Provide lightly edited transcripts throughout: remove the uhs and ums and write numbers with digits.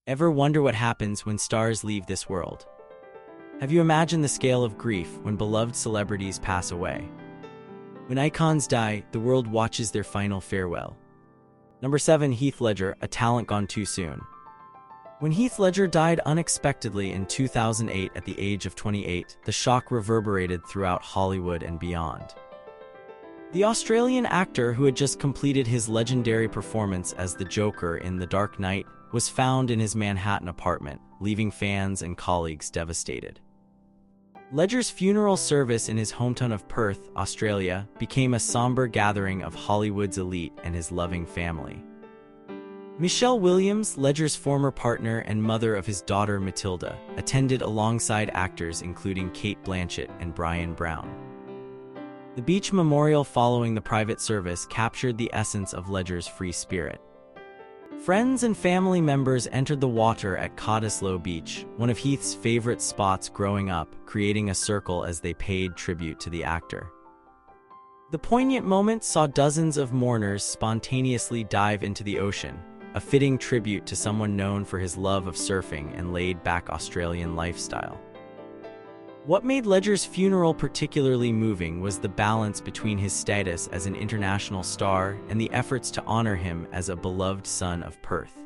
Ever wonder what happens when stars leave this world? Have you imagined the scale of grief when beloved celebrities pass away? When icons die, the world watches their final farewell. Number 7. Heath Ledger, a talent gone too soon. When Heath Ledger died unexpectedly in 2008 at the age of 28, the shock reverberated throughout Hollywood and beyond. The Australian actor, who had just completed his legendary performance as the Joker in The Dark Knight, was found in his Manhattan apartment, leaving fans and colleagues devastated. Ledger's funeral service in his hometown of Perth, Australia, became a somber gathering of Hollywood's elite and his loving family. Michelle Williams, Ledger's former partner and mother of his daughter Matilda, attended alongside actors including Cate Blanchett and Bryan Brown. The beach memorial following the private service captured the essence of Ledger's free spirit. Friends and family members entered the water at Cottesloe Beach, one of Heath's favorite spots growing up, creating a circle as they paid tribute to the actor. The poignant moment saw dozens of mourners spontaneously dive into the ocean, a fitting tribute to someone known for his love of surfing and laid-back Australian lifestyle. What made Ledger's funeral particularly moving was the balance between his status as an international star and the efforts to honor him as a beloved son of Perth.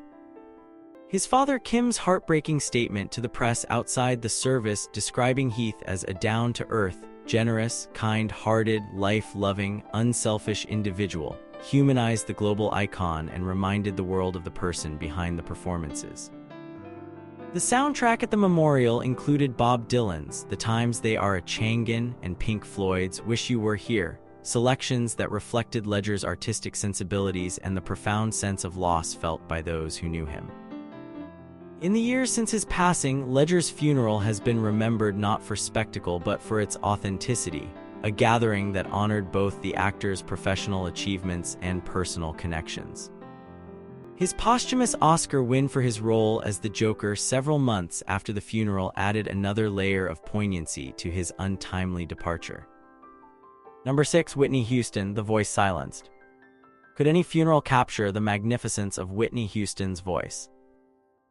His father Kim's heartbreaking statement to the press outside the service, describing Heath as a down-to-earth, generous, kind-hearted, life-loving, unselfish individual, humanized the global icon and reminded the world of the person behind the performances. The soundtrack at the memorial included Bob Dylan's The Times They Are a Changin' and Pink Floyd's Wish You Were Here, selections that reflected Ledger's artistic sensibilities and the profound sense of loss felt by those who knew him. In the years since his passing, Ledger's funeral has been remembered not for spectacle but for its authenticity, a gathering that honored both the actor's professional achievements and personal connections. His posthumous Oscar win for his role as the Joker several months after the funeral added another layer of poignancy to his untimely departure. Number 6. Whitney Houston, the voice silenced. Could any funeral capture the magnificence of Whitney Houston's voice?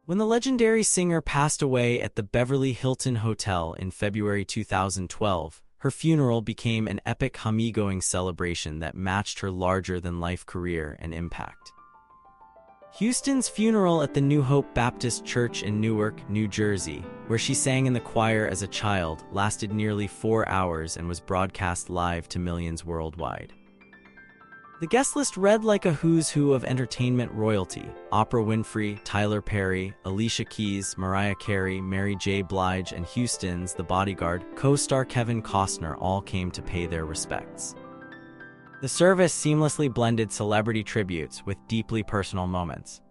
When the legendary singer passed away at the Beverly Hilton Hotel in February 2012, her funeral became an epic homegoing celebration that matched her larger-than-life career and impact. Houston's funeral at the New Hope Baptist Church in Newark, New Jersey, where she sang in the choir as a child, lasted nearly 4 hours and was broadcast live to millions worldwide. The guest list read like a who's who of entertainment royalty: Oprah Winfrey, Tyler Perry, Alicia Keys, Mariah Carey, Mary J. Blige, and Houston's The Bodyguard co-star Kevin Costner all came to pay their respects. The service seamlessly blended celebrity tributes with deeply personal moments.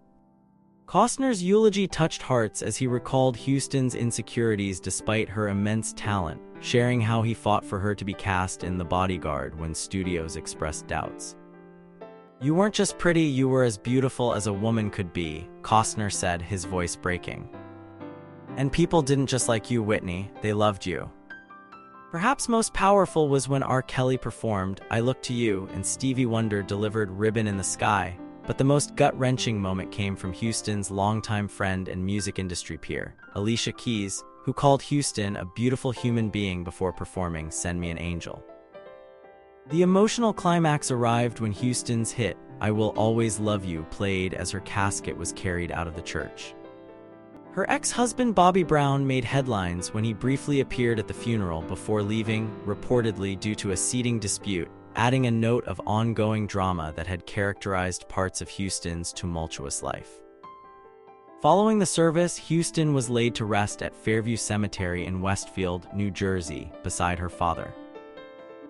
Costner's eulogy touched hearts as he recalled Houston's insecurities despite her immense talent, sharing how he fought for her to be cast in The Bodyguard when studios expressed doubts. "You weren't just pretty, you were as beautiful as a woman could be," Costner said, his voice breaking. "And people didn't just like you, Whitney, they loved you." Perhaps most powerful was when R. Kelly performed I Look to You and Stevie Wonder delivered Ribbon in the Sky, but the most gut-wrenching moment came from Houston's longtime friend and music industry peer, Alicia Keys, who called Houston a beautiful human being before performing Send Me an Angel. The emotional climax arrived when Houston's hit, I Will Always Love You, played as her casket was carried out of the church. Her ex-husband Bobby Brown made headlines when he briefly appeared at the funeral before leaving, reportedly due to a seating dispute, adding a note of ongoing drama that had characterized parts of Houston's tumultuous life. Following the service, Houston was laid to rest at Fairview Cemetery in Westfield, New Jersey, beside her father.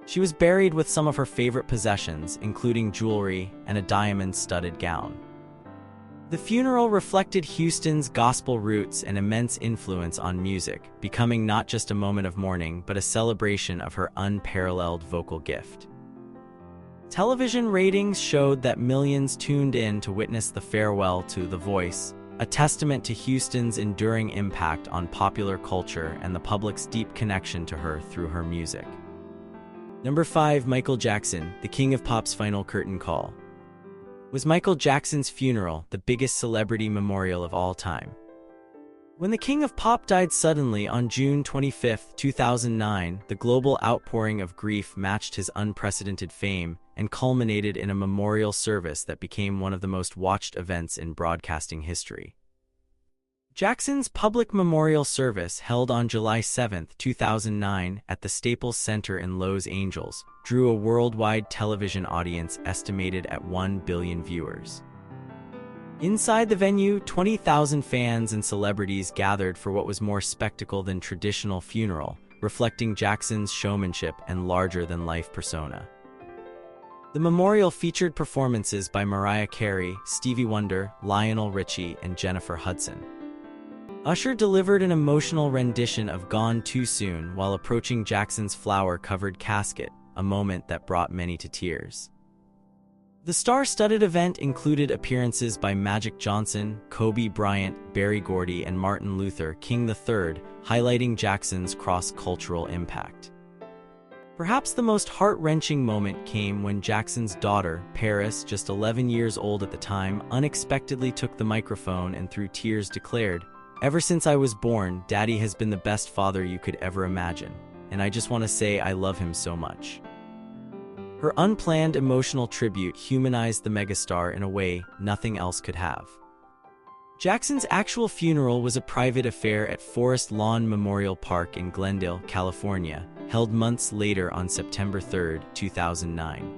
She was buried with some of her favorite possessions, including jewelry and a diamond-studded gown. The funeral reflected Houston's gospel roots and immense influence on music, becoming not just a moment of mourning but a celebration of her unparalleled vocal gift. Television ratings showed that millions tuned in to witness the farewell to The Voice, a testament to Houston's enduring impact on popular culture and the public's deep connection to her through her music. Number 5. Michael Jackson, the King of Pop's final curtain call. Was Michael Jackson's funeral the biggest celebrity memorial of all time? When the King of Pop died suddenly on June 25, 2009, the global outpouring of grief matched his unprecedented fame and culminated in a memorial service that became one of the most watched events in broadcasting history. Jackson's public memorial service, held on July 7, 2009, at the Staples Center in Los Angeles, drew a worldwide television audience estimated at 1 billion viewers. Inside the venue, 20,000 fans and celebrities gathered for what was more spectacle than traditional funeral, reflecting Jackson's showmanship and larger-than-life persona. The memorial featured performances by Mariah Carey, Stevie Wonder, Lionel Richie, and Jennifer Hudson. Usher delivered an emotional rendition of Gone Too Soon while approaching Jackson's flower-covered casket, a moment that brought many to tears. The star-studded event included appearances by Magic Johnson, Kobe Bryant, Berry Gordy, and Martin Luther King III, highlighting Jackson's cross-cultural impact. Perhaps the most heart-wrenching moment came when Jackson's daughter, Paris, just 11 years old at the time, unexpectedly took the microphone and through tears declared, "Ever since I was born, Daddy has been the best father you could ever imagine, and I just want to say I love him so much." Her unplanned emotional tribute humanized the megastar in a way nothing else could have. Jackson's actual funeral was a private affair at Forest Lawn Memorial Park in Glendale, California, held months later on September 3, 2009.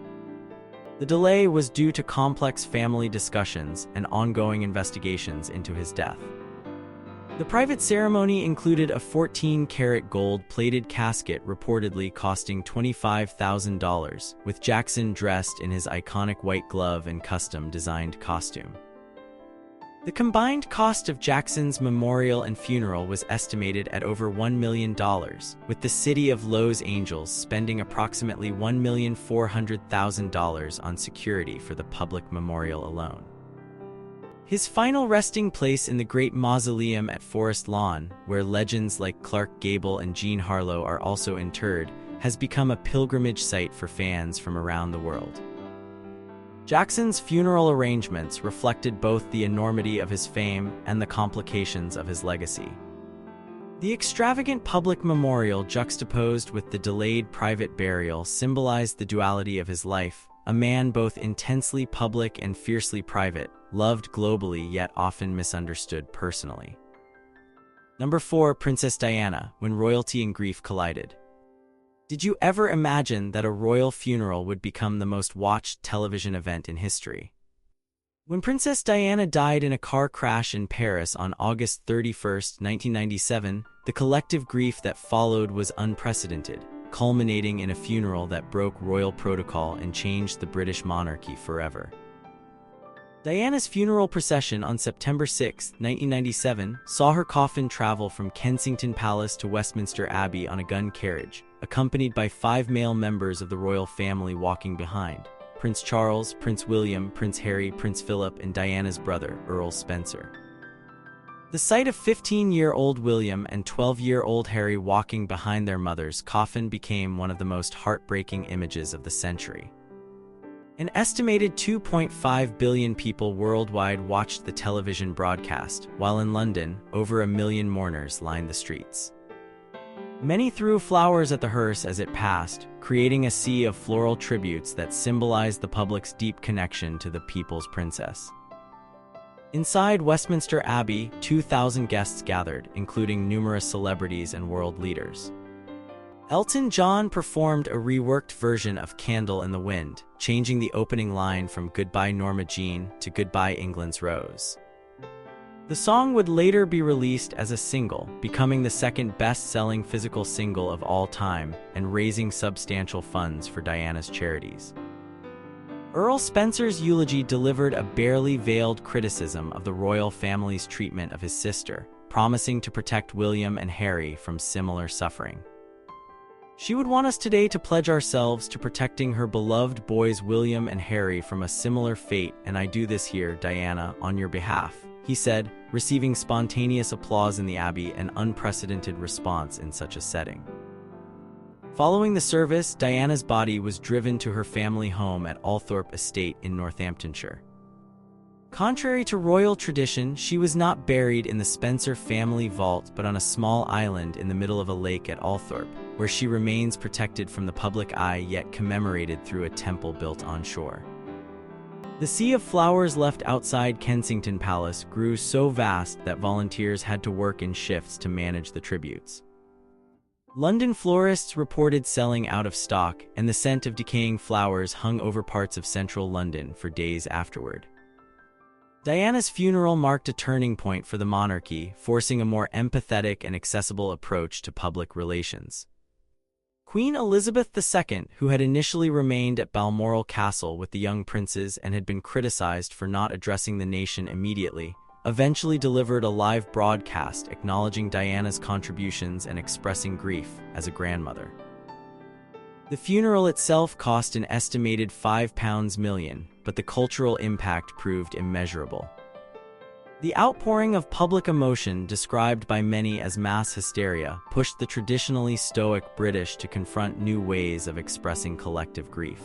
The delay was due to complex family discussions and ongoing investigations into his death. The private ceremony included a 14-karat gold-plated casket reportedly costing $25,000, with Jackson dressed in his iconic white glove and custom-designed costume. The combined cost of Jackson's memorial and funeral was estimated at over $1 million, with the city of Los Angeles spending approximately $1,400,000 on security for the public memorial alone. His final resting place in the Great Mausoleum at Forest Lawn, where legends like Clark Gable and Jean Harlow are also interred, has become a pilgrimage site for fans from around the world. Jackson's funeral arrangements reflected both the enormity of his fame and the complications of his legacy. The extravagant public memorial juxtaposed with the delayed private burial symbolized the duality of his life, a man both intensely public and fiercely private, loved globally yet often misunderstood personally. Number 4. Princess Diana, when royalty and grief collided. Did you ever imagine that a royal funeral would become the most watched television event in history? When Princess Diana died in a car crash in Paris on August 31, 1997, the collective grief that followed was unprecedented, culminating in a funeral that broke royal protocol and changed the British monarchy forever. Diana's funeral procession on September 6, 1997, saw her coffin travel from Kensington Palace to Westminster Abbey on a gun carriage, accompanied by 5 male members of the royal family walking behind: Prince Charles, Prince William, Prince Harry, Prince Philip, and Diana's brother, Earl Spencer. The sight of 15-year-old William and 12-year-old Harry walking behind their mother's coffin became one of the most heartbreaking images of the century. An estimated 2.5 billion people worldwide watched the television broadcast, while in London, over 1 million mourners lined the streets. Many threw flowers at the hearse as it passed, creating a sea of floral tributes that symbolized the public's deep connection to the people's princess. Inside Westminster Abbey, 2,000 guests gathered, including numerous celebrities and world leaders. Elton John performed a reworked version of Candle in the Wind, changing the opening line from Goodbye Norma Jean to Goodbye England's Rose. The song would later be released as a single, becoming the second best-selling physical single of all time and raising substantial funds for Diana's charities. Earl Spencer's eulogy delivered a barely veiled criticism of the royal family's treatment of his sister, promising to protect William and Harry from similar suffering. "She would want us today to pledge ourselves to protecting her beloved boys William and Harry from a similar fate, and I do this here, Diana, on your behalf," he said, receiving spontaneous applause in the Abbey, an unprecedented response in such a setting. Following the service, Diana's body was driven to her family home at Althorpe Estate in Northamptonshire. Contrary to royal tradition, she was not buried in the Spencer family vault but on a small island in the middle of a lake at Althorpe, where she remains protected from the public eye yet commemorated through a temple built on shore. The sea of flowers left outside Kensington Palace grew so vast that volunteers had to work in shifts to manage the tributes. London florists reported selling out of stock, and the scent of decaying flowers hung over parts of central London for days afterward. Diana's funeral marked a turning point for the monarchy, forcing a more empathetic and accessible approach to public relations. Queen Elizabeth II, who had initially remained at Balmoral Castle with the young princes and had been criticized for not addressing the nation immediately, eventually delivered a live broadcast acknowledging Diana's contributions and expressing grief as a grandmother. The funeral itself cost an estimated £5 million, but the cultural impact proved immeasurable. The outpouring of public emotion, described by many as mass hysteria, pushed the traditionally stoic British to confront new ways of expressing collective grief.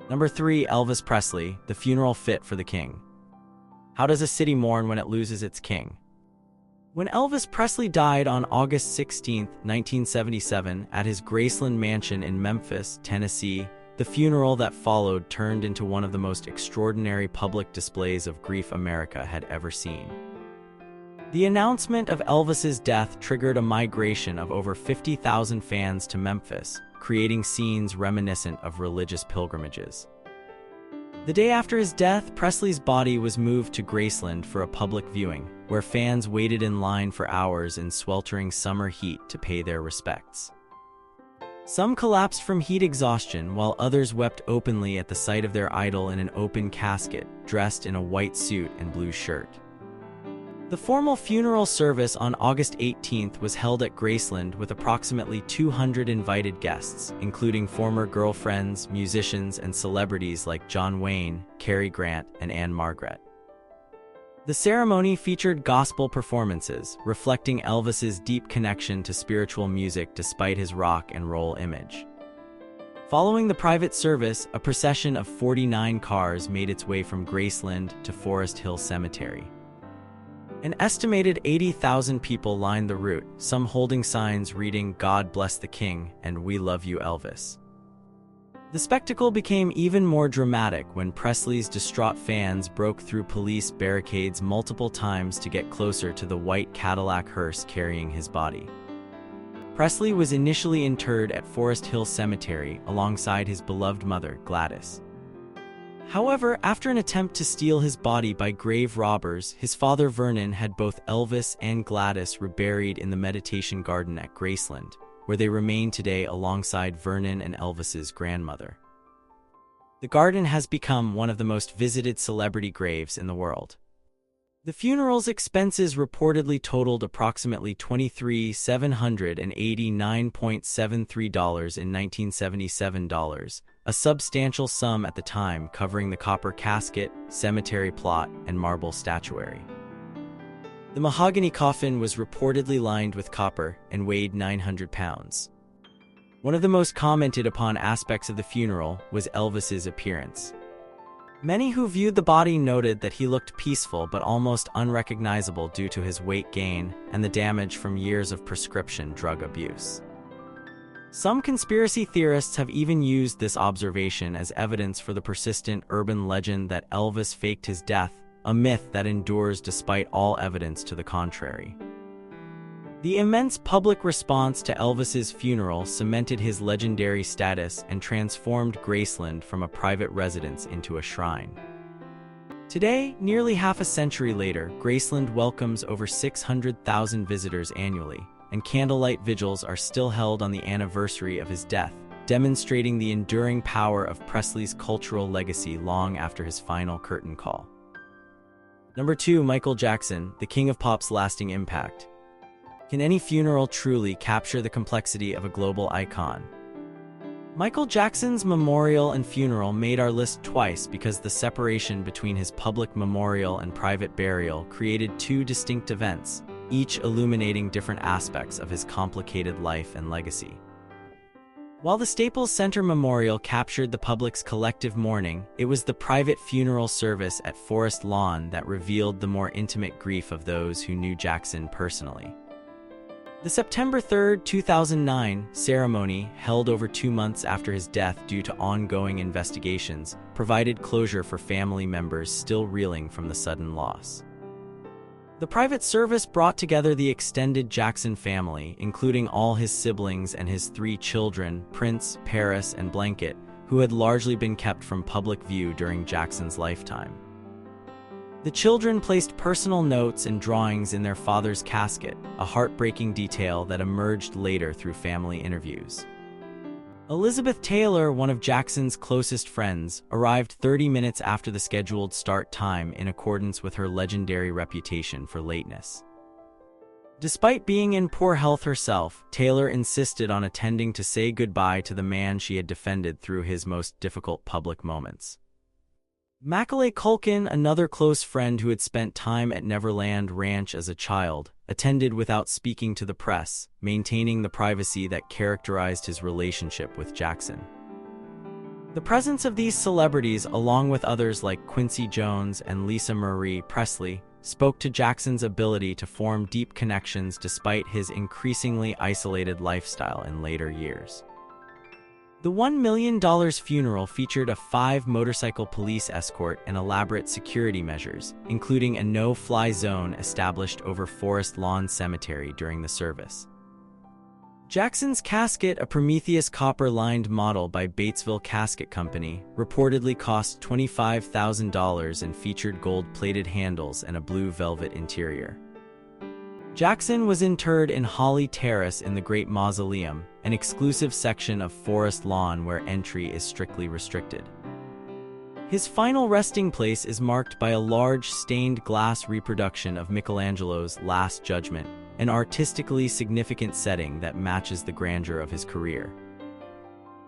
Number 3. Elvis Presley, the funeral fit for the king. How does a city mourn when it loses its king? When Elvis Presley died on August 16, 1977, at his Graceland mansion in Memphis, Tennessee, the funeral that followed turned into one of the most extraordinary public displays of grief America had ever seen. The announcement of Elvis's death triggered a migration of over 50,000 fans to Memphis, creating scenes reminiscent of religious pilgrimages. The day after his death, Presley's body was moved to Graceland for a public viewing, where fans waited in line for hours in sweltering summer heat to pay their respects. Some collapsed from heat exhaustion, while others wept openly at the sight of their idol in an open casket, dressed in a white suit and blue shirt. The formal funeral service on August 18th was held at Graceland with approximately 200 invited guests, including former girlfriends, musicians, and celebrities like John Wayne, Cary Grant, and Anne Margaret. The ceremony featured gospel performances, reflecting Elvis's deep connection to spiritual music despite his rock and roll image. Following the private service, a procession of 49 cars made its way from Graceland to Forest Hill Cemetery. An estimated 80,000 people lined the route, some holding signs reading "God Bless the King" and "We Love You, Elvis." The spectacle became even more dramatic when Presley's distraught fans broke through police barricades multiple times to get closer to the white Cadillac hearse carrying his body. Presley was initially interred at Forest Hill Cemetery alongside his beloved mother, Gladys. However, after an attempt to steal his body by grave robbers, his father Vernon had both Elvis and Gladys reburied in the Meditation Garden at Graceland, where they remain today alongside Vernon and Elvis's grandmother. The garden has become one of the most visited celebrity graves in the world. The funeral's expenses reportedly totaled approximately $23,789.73 in 1977 dollars, a substantial sum at the time, covering the copper casket, cemetery plot, and marble statuary. The mahogany coffin was reportedly lined with copper and weighed 900 pounds. One of the most commented upon aspects of the funeral was Elvis's appearance. Many who viewed the body noted that he looked peaceful but almost unrecognizable due to his weight gain and the damage from years of prescription drug abuse. Some conspiracy theorists have even used this observation as evidence for the persistent urban legend that Elvis faked his death, a myth that endures despite all evidence to the contrary. The immense public response to Elvis's funeral cemented his legendary status and transformed Graceland from a private residence into a shrine. Today, nearly half a century later, Graceland welcomes over 600,000 visitors annually, and candlelight vigils are still held on the anniversary of his death, demonstrating the enduring power of Presley's cultural legacy long after his final curtain call. Number 2. Michael Jackson, the king of pop's lasting impact. Can any funeral truly capture the complexity of a global icon? Michael Jackson's memorial and funeral made our list twice because the separation between his public memorial and private burial created two distinct events, each illuminating different aspects of his complicated life and legacy. While the Staples Center Memorial captured the public's collective mourning, it was the private funeral service at Forest Lawn that revealed the more intimate grief of those who knew Jackson personally. The September 3, 2009 ceremony, held over 2 months after his death due to ongoing investigations, provided closure for family members still reeling from the sudden loss. The private service brought together the extended Jackson family, including all his siblings and his 3 children, Prince, Paris, and Blanket, who had largely been kept from public view during Jackson's lifetime. The children placed personal notes and drawings in their father's casket, a heartbreaking detail that emerged later through family interviews. Elizabeth Taylor, one of Jackson's closest friends, arrived 30 minutes after the scheduled start time in accordance with her legendary reputation for lateness. Despite being in poor health herself, Taylor insisted on attending to say goodbye to the man she had defended through his most difficult public moments. Macaulay Culkin, another close friend who had spent time at Neverland Ranch as a child, attended without speaking to the press, maintaining the privacy that characterized his relationship with Jackson. The presence of these celebrities, along with others like Quincy Jones and Lisa Marie Presley, spoke to Jackson's ability to form deep connections despite his increasingly isolated lifestyle in later years. The $1 million funeral featured a 5-motorcycle police escort and elaborate security measures, including a no-fly zone established over Forest Lawn Cemetery during the service. Jackson's casket, a Prometheus copper-lined model by Batesville Casket Company, reportedly cost $25,000 and featured gold-plated handles and a blue velvet interior. Jackson was interred in Holly Terrace in the Great Mausoleum, an exclusive section of Forest Lawn where entry is strictly restricted. His final resting place is marked by a large stained glass reproduction of Michelangelo's Last Judgment, an artistically significant setting that matches the grandeur of his career.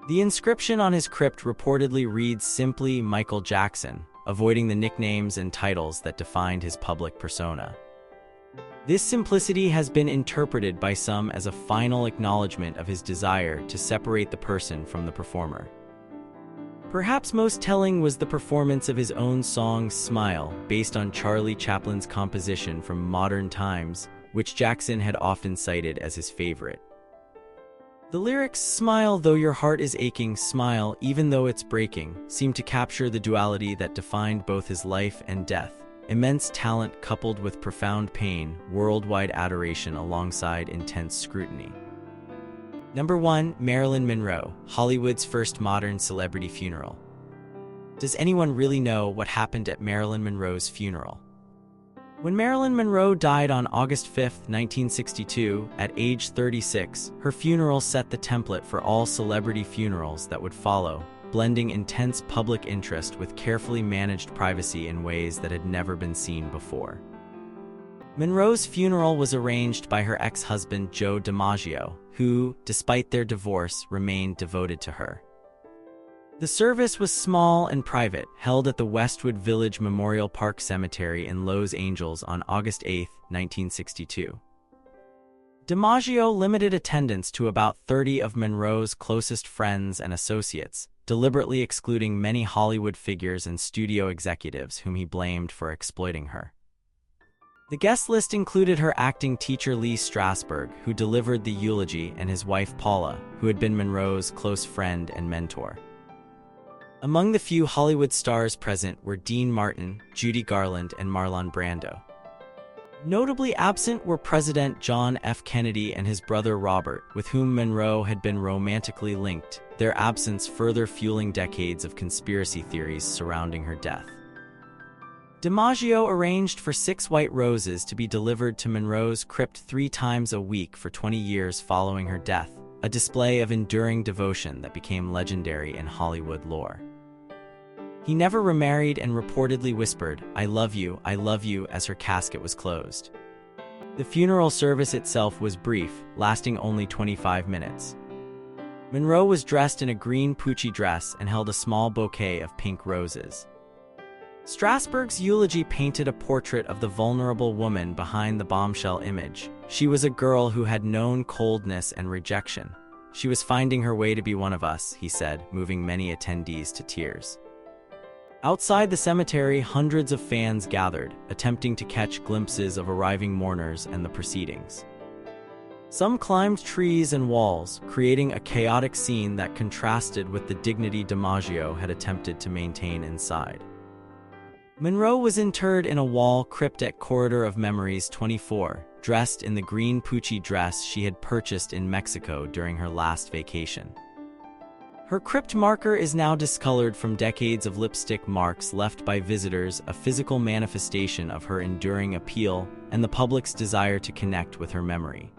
The inscription on his crypt reportedly reads simply Michael Jackson, avoiding the nicknames and titles that defined his public persona. This simplicity has been interpreted by some as a final acknowledgement of his desire to separate the person from the performer. Perhaps most telling was the performance of his own song Smile, based on Charlie Chaplin's composition from Modern Times, which Jackson had often cited as his favorite. The lyrics, "Smile though your heart is aching, smile even though it's breaking," seem to capture the duality that defined both his life and death. Immense talent coupled with profound pain, worldwide adoration alongside intense scrutiny. Number 1. Marilyn Monroe, Hollywood's first modern celebrity funeral. Does anyone really know what happened at Marilyn Monroe's funeral? When Marilyn Monroe died on August 5, 1962, at age 36, her funeral set the template for all celebrity funerals that would follow, blending intense public interest with carefully managed privacy in ways that had never been seen before. Monroe's funeral was arranged by her ex-husband Joe DiMaggio, who, despite their divorce, remained devoted to her. The service was small and private, held at the Westwood Village Memorial Park Cemetery in Los Angeles on August 8, 1962. DiMaggio limited attendance to about 30 of Monroe's closest friends and associates, deliberately excluding many Hollywood figures and studio executives whom he blamed for exploiting her. The guest list included her acting teacher Lee Strasberg, who delivered the eulogy, and his wife Paula, who had been Monroe's close friend and mentor. Among the few Hollywood stars present were Dean Martin, Judy Garland, and Marlon Brando. Notably absent were President John F. Kennedy and his brother Robert, with whom Monroe had been romantically linked, their absence further fueling decades of conspiracy theories surrounding her death. DiMaggio arranged for 6 white roses to be delivered to Monroe's crypt 3 times a week for 20 years following her death, a display of enduring devotion that became legendary in Hollywood lore. He never remarried and reportedly whispered, I love you," as her casket was closed. The funeral service itself was brief, lasting only 25 minutes. Monroe was dressed in a green Pucci dress and held a small bouquet of pink roses. Strasberg's eulogy painted a portrait of the vulnerable woman behind the bombshell image. She was a girl who had known coldness and rejection, She was finding her way to be one of us, he said, moving many attendees to tears. Outside the cemetery, hundreds of fans gathered, attempting to catch glimpses of arriving mourners and the proceedings. Some climbed trees and walls, creating a chaotic scene that contrasted with the dignity DiMaggio had attempted to maintain inside. Monroe was interred in a wall crypt at Corridor of Memories 24, dressed in the green Pucci dress she had purchased in Mexico during her last vacation. Her crypt marker is now discolored from decades of lipstick marks left by visitors, a physical manifestation of her enduring appeal and the public's desire to connect with her memory.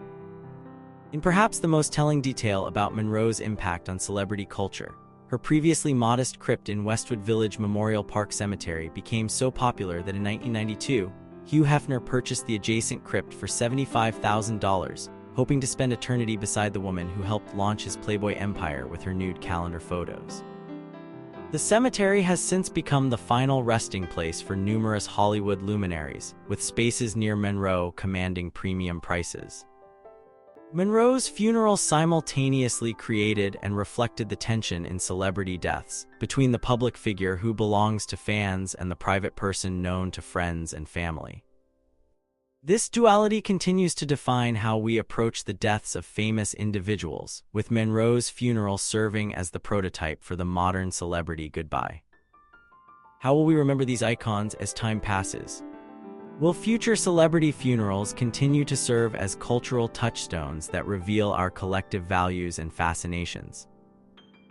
In perhaps the most telling detail about Monroe's impact on celebrity culture, her previously modest crypt in Westwood Village Memorial Park Cemetery became so popular that in 1992, Hugh Hefner purchased the adjacent crypt for $75,000, hoping to spend eternity beside the woman who helped launch his Playboy empire with her nude calendar photos. The cemetery has since become the final resting place for numerous Hollywood luminaries, with spaces near Monroe commanding premium prices. Monroe's funeral simultaneously created and reflected the tension in celebrity deaths between the public figure who belongs to fans and the private person known to friends and family. This duality continues to define how we approach the deaths of famous individuals, with Monroe's funeral serving as the prototype for the modern celebrity goodbye. How will we remember these icons as time passes? Will future celebrity funerals continue to serve as cultural touchstones that reveal our collective values and fascinations?